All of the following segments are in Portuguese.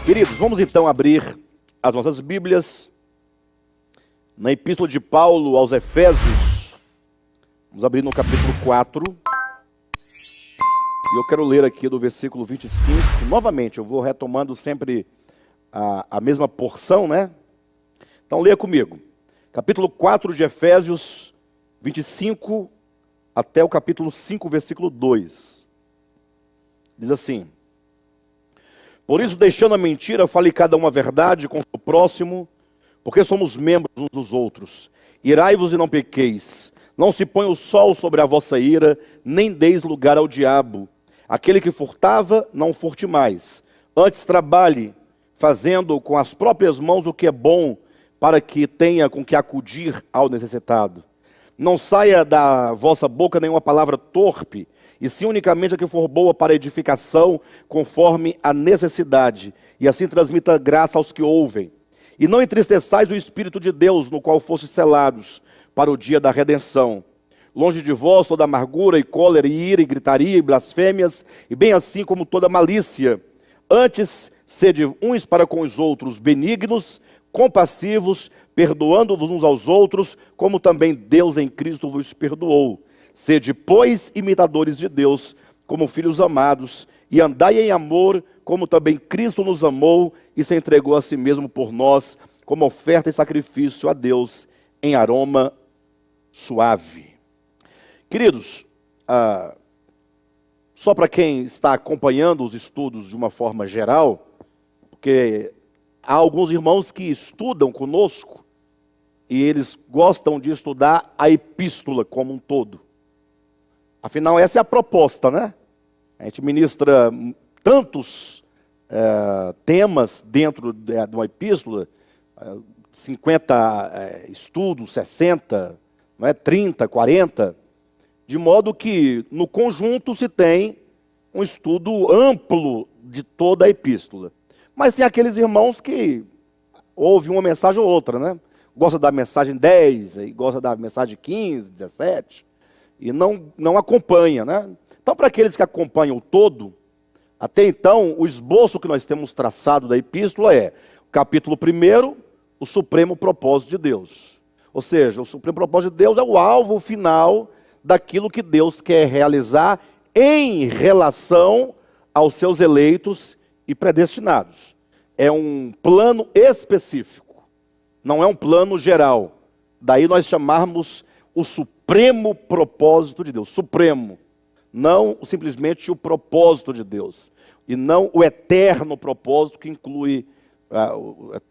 Queridos, vamos então abrir as nossas Bíblias na Epístola de Paulo aos Efésios. Vamos abrir no capítulo 4. E eu quero ler aqui do versículo 25. Novamente, eu vou retomando sempre a mesma porção, né? Então leia comigo. Capítulo 4 de Efésios, 25 até o capítulo 5, versículo 2. Diz assim: por isso, deixando a mentira, fale cada um a verdade com o seu próximo, porque somos membros uns dos outros. Irai-vos e não pequeis. Não se põe o sol sobre a vossa ira, nem deis lugar ao diabo. Aquele que furtava, não furte mais. Antes trabalhe, fazendo com as próprias mãos o que é bom, para que tenha com que acudir ao necessitado. Não saia da vossa boca nenhuma palavra torpe, e sim unicamente a que for boa para edificação, conforme a necessidade, e assim transmita graça aos que ouvem. E não entristeçais o Espírito de Deus, no qual fostes selados para o dia da redenção. Longe de vós toda amargura e cólera e ira e gritaria e blasfêmias, e bem assim como toda malícia. Antes, sede uns para com os outros benignos, compassivos, perdoando-vos uns aos outros, como também Deus em Cristo vos perdoou. Sede, pois, imitadores de Deus, como filhos amados, e andai em amor, como também Cristo nos amou e se entregou a si mesmo por nós, como oferta e sacrifício a Deus, em aroma suave. Queridos, só para quem está acompanhando os estudos de uma forma geral, porque há alguns irmãos que estudam conosco, e eles gostam de estudar a epístola como um todo. Afinal, essa é a proposta, né? A gente ministra tantos temas dentro de uma epístola, 50 estudos, 60, não é? 30, 40, de modo que no conjunto se tem um estudo amplo de toda a epístola. Mas tem aqueles irmãos que ouvem uma mensagem ou outra, né? Gosta da mensagem 10, e gosta da mensagem 15, 17, e não acompanha, né? Então, para aqueles que acompanham o todo, até então, o esboço que nós temos traçado da epístola é, capítulo 1, o supremo propósito de Deus. Ou seja, o supremo propósito de Deus é o alvo final daquilo que Deus quer realizar em relação aos seus eleitos e predestinados. É um plano específico, não é um plano geral. Daí nós chamarmos o supremo propósito de Deus, supremo. Não simplesmente o propósito de Deus, e não o eterno propósito que inclui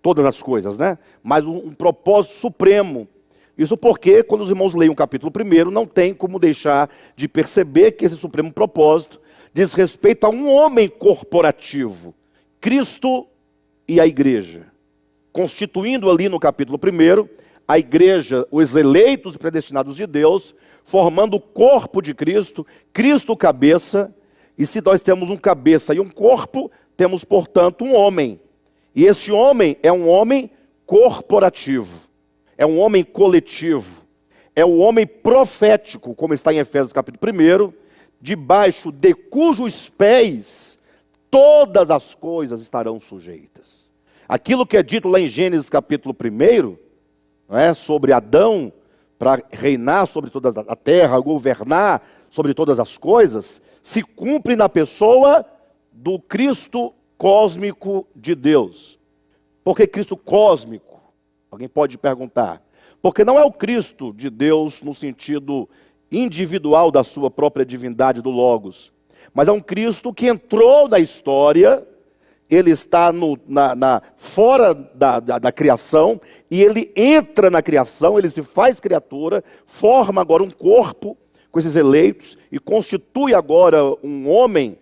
todas as coisas, né? Mas um propósito supremo. Isso porque, quando os irmãos leem o capítulo 1, não tem como deixar de perceber que esse supremo propósito diz respeito a um homem corporativo, Cristo e a igreja, constituindo ali no capítulo 1, a igreja, os eleitos e predestinados de Deus, formando o corpo de Cristo, Cristo cabeça, e se nós temos um cabeça e um corpo, temos, portanto, um homem. E esse homem é um homem corporativo, é um homem coletivo, é um homem profético, como está em Efésios capítulo 1, debaixo de cujos pés todas as coisas estarão sujeitas. Aquilo que é dito lá em Gênesis capítulo 1, não é, sobre Adão, para reinar sobre toda a terra, governar sobre todas as coisas, se cumpre na pessoa do Cristo cósmico de Deus. Por que Cristo cósmico? Alguém pode perguntar. Porque não é o Cristo de Deus no sentido individual da sua própria divindade do Logos, mas é um Cristo que entrou na história. Ele está fora da criação, e ele entra na criação, ele se faz criatura, forma agora um corpo com esses eleitos, e constitui agora um homem,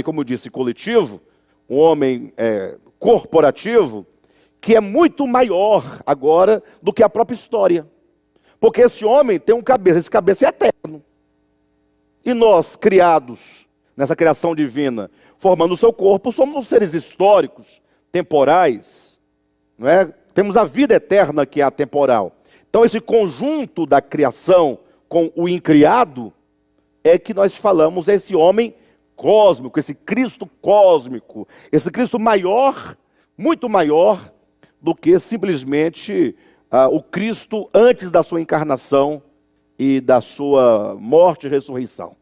como eu disse, coletivo, um homem corporativo, que é muito maior agora do que a própria história. Porque esse homem tem um cabeça, esse cabeça é eterno. E nós, criados nessa criação divina, formando o seu corpo, somos seres históricos, temporais, não é? Temos a vida eterna que é atemporal. Então esse conjunto da criação com o incriado é que nós falamos esse homem cósmico, esse Cristo cósmico, esse Cristo maior muito maior do que simplesmente o Cristo antes da sua encarnação e da sua morte e ressurreição.